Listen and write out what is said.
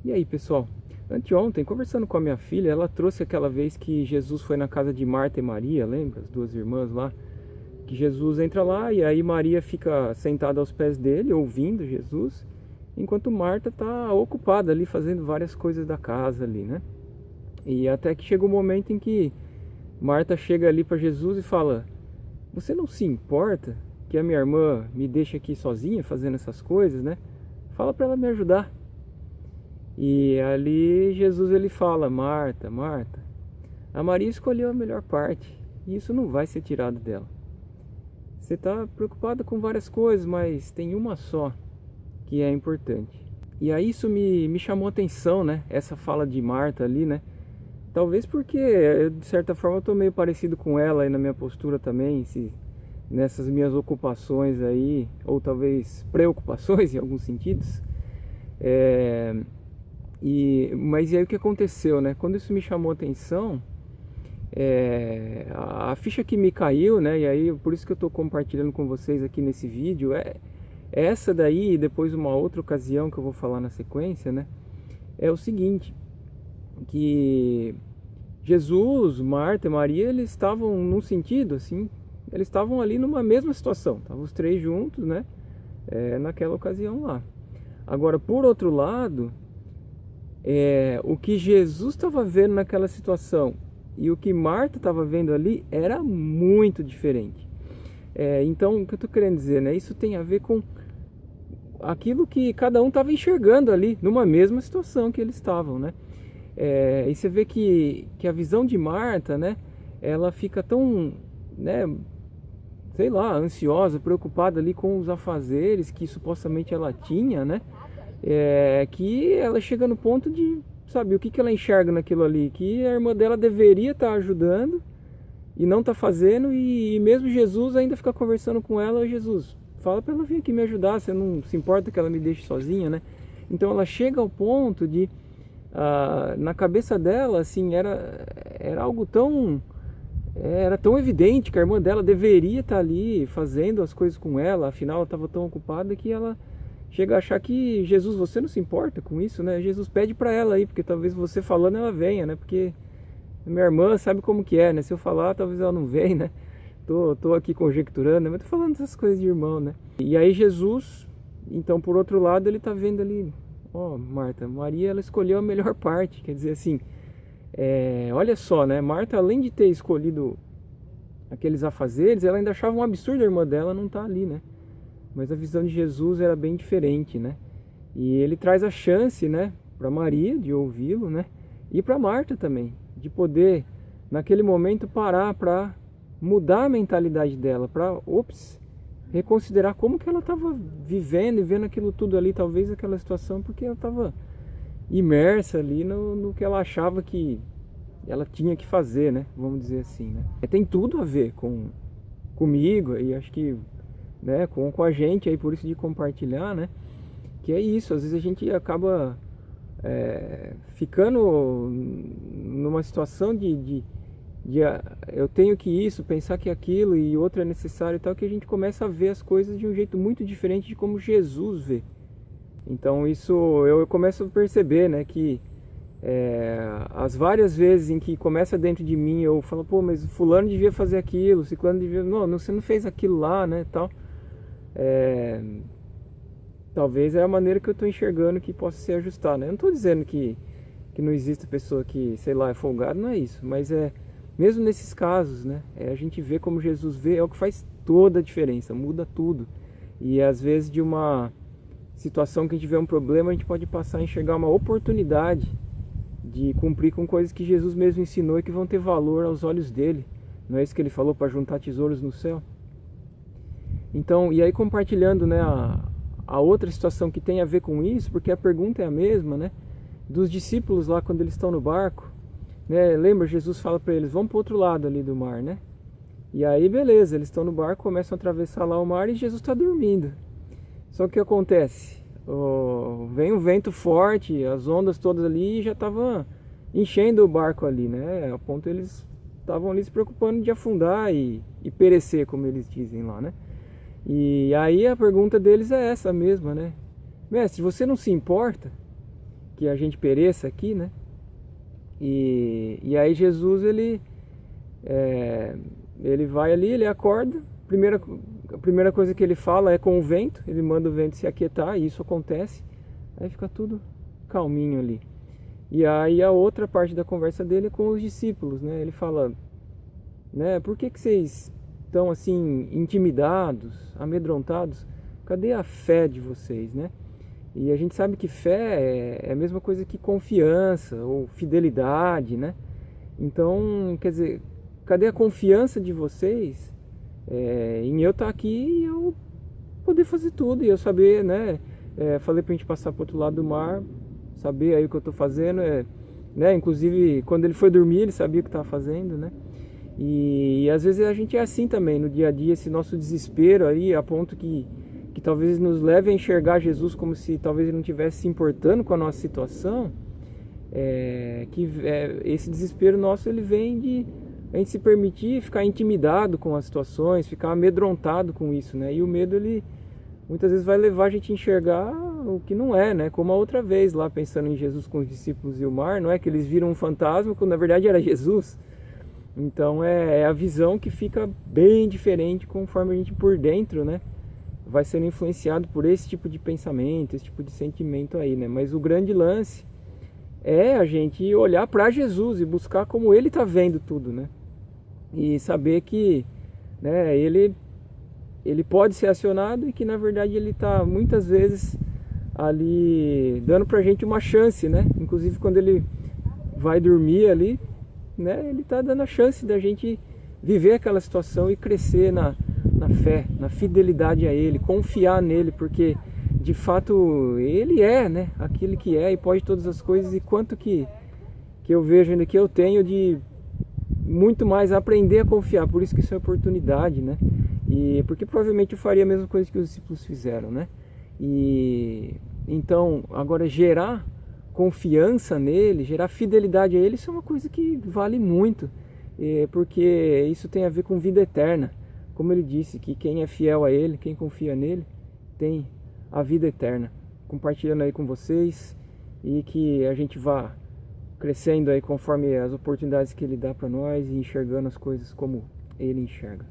E aí, pessoal? Anteontem, conversando com a minha filha, ela trouxe aquela vez que Jesus foi na casa de Marta e Maria, lembra? As duas irmãs lá. Que Jesus entra lá e aí Maria fica sentada aos pés dele, ouvindo Jesus, enquanto Marta está ocupada ali fazendo várias coisas da casa ali, né? E até que chega o momento em que Marta chega ali para Jesus e fala: Você não se importa que a minha irmã me deixe aqui sozinha fazendo essas coisas, né? Fala para ela me ajudar. E ali Jesus ele fala: Marta, Marta, a Maria escolheu a melhor parte e isso não vai ser tirado dela. Você está preocupada com várias coisas, mas tem uma só que é importante. E aí isso me chamou a atenção, né? Essa fala de Marta ali, né? Talvez porque, de certa forma, eu tô meio parecido com ela aí na minha postura também, nessas minhas ocupações aí, ou talvez preocupações em alguns sentidos. Mas e aí o que aconteceu, né? Quando isso me chamou a atenção, a ficha que me caiu, né? E aí por isso que eu estou compartilhando com vocês aqui nesse vídeo é essa daí, e depois uma outra ocasião que eu vou falar na sequência, né? É o seguinte, que Jesus, Marta e Maria, eles estavam num sentido assim, eles estavam ali numa mesma situação, estavam os três juntos, né? Naquela ocasião lá. Agora, por outro lado, o que Jesus estava vendo naquela situação e o que Marta estava vendo ali era muito diferente. Então, o que eu estou querendo dizer, né? Isso tem a ver com aquilo que cada um estava enxergando ali, numa mesma situação que eles estavam, né? E você vê que a visão de Marta, né? Ela fica tão, né? Sei lá, ansiosa, preocupada ali com os afazeres que supostamente ela tinha, né? Que ela chega no ponto de, sabe, o que ela enxerga naquilo ali? Que a irmã dela deveria estar ajudando e não está fazendo, e mesmo Jesus ainda fica conversando com ela: Jesus, fala para ela vir aqui me ajudar, você não se importa que ela me deixe sozinha, né? Então ela chega ao ponto de, na cabeça dela, assim, era algo tão... Era tão evidente que a irmã dela deveria estar ali fazendo as coisas com ela, afinal ela estava tão ocupada que ela chega a achar que Jesus, você não se importa com isso, né? Jesus pede para ela aí, porque talvez você falando ela venha, né? Porque minha irmã sabe como que é, né? Se eu falar, talvez ela não venha, né? Tô aqui conjecturando, né? Mas tô falando essas coisas de irmão, né? E aí Jesus, então por outro lado, ele tá vendo ali: ó, Marta, Maria, ela escolheu a melhor parte, quer dizer assim, olha só, né? Marta, além de ter escolhido aqueles afazeres, ela ainda achava um absurdo a irmã dela não estar ali, né? Mas a visão de Jesus era bem diferente, né? E ele traz a chance, né, para Maria de ouvi-lo, né? E para Marta também, de poder naquele momento parar para mudar a mentalidade dela, para, reconsiderar como que ela estava vivendo e vendo aquilo tudo ali, talvez aquela situação, porque ela estava imersa ali no que ela achava que ela tinha que fazer, né? Vamos dizer assim, né? Tem tudo a ver comigo e acho que, né, com a gente aí, por isso de compartilhar, né? Que é isso, às vezes a gente acaba ficando numa situação de eu tenho que isso, pensar que aquilo e outro é necessário e tal, que a gente começa a ver as coisas de um jeito muito diferente de como Jesus vê. Então isso eu começo a perceber, né, que as várias vezes em que começa dentro de mim, eu falo: pô, mas fulano devia fazer aquilo, ciclano devia... Não, você não fez aquilo lá, né, tal. Talvez é a maneira que eu estou enxergando que possa ser ajustada, né? Eu não estou dizendo que não existe pessoa que, sei lá, é folgada, não é isso. Mas mesmo nesses casos, né? A gente vê como Jesus vê, é o que faz toda a diferença, muda tudo. E às vezes de uma situação que a gente vê um problema, a gente pode passar a enxergar uma oportunidade de cumprir com coisas que Jesus mesmo ensinou e que vão ter valor aos olhos dele. Não é isso que ele falou, para juntar tesouros no céu? Então, e aí compartilhando, né, a outra situação que tem a ver com isso, porque a pergunta é a mesma, né? Dos discípulos lá quando eles estão no barco, né? Lembra, Jesus fala para eles: vamos para o outro lado ali do mar, né? E aí beleza, eles estão no barco, começam a atravessar lá o mar e Jesus está dormindo. Só que o que acontece? Vem um vento forte, as ondas todas ali já estavam enchendo o barco ali, né? A ponto eles estavam ali se preocupando de afundar e perecer, como eles dizem lá, né? E aí a pergunta deles é essa mesma, né? Mestre, você não se importa que a gente pereça aqui, né? E aí Jesus, ele vai ali, ele acorda, a primeira coisa que ele fala é com o vento, ele manda o vento se aquietar, e isso acontece, aí fica tudo calminho ali. E aí a outra parte da conversa dele é com os discípulos, né? Ele fala, né, por que vocês estão assim intimidados, amedrontados? Cadê a fé de vocês, né? E a gente sabe que fé é a mesma coisa que confiança ou fidelidade, né? Então, quer dizer, cadê a confiança de vocês em eu estar aqui e eu poder fazer tudo e eu saber, né? Falei pra gente passar pro outro lado do mar, saber aí o que eu tô fazendo, né? Inclusive, quando ele foi dormir, ele sabia o que estava fazendo, né? E às vezes a gente é assim também, no dia a dia, esse nosso desespero aí, a ponto que talvez nos leve a enxergar Jesus como se talvez ele não estivesse se importando com a nossa situação, esse desespero nosso, ele vem de a gente se permitir ficar intimidado com as situações, ficar amedrontado com isso, né? E o medo, ele muitas vezes vai levar a gente a enxergar o que não é, né? Como a outra vez lá, pensando em Jesus com os discípulos e o mar, não é que eles viram um fantasma quando na verdade era Jesus. Então é a visão que fica bem diferente conforme a gente por dentro, né, vai sendo influenciado por esse tipo de pensamento, esse tipo de sentimento aí, né? Mas o grande lance é a gente olhar para Jesus e buscar como ele está vendo tudo, né? E saber que, né, ele pode ser acionado e que na verdade ele está muitas vezes ali dando pra gente uma chance, né? Inclusive quando ele vai dormir ali, né, ele está dando a chance da gente viver aquela situação e crescer na fé, na fidelidade a ele, confiar nele, porque de fato ele é, né, aquele que é e pode todas as coisas, e quanto que eu vejo ainda que eu tenho de muito mais aprender a confiar, por isso que isso é oportunidade, né? E porque provavelmente eu faria a mesma coisa que os discípulos fizeram, né? E então agora gerar confiança nele, gerar fidelidade a ele, isso é uma coisa que vale muito, porque isso tem a ver com vida eterna. Como ele disse, que quem é fiel a ele, quem confia nele, tem a vida eterna. Compartilhando aí com vocês e que a gente vá crescendo aí conforme as oportunidades que ele dá para nós e enxergando as coisas como ele enxerga.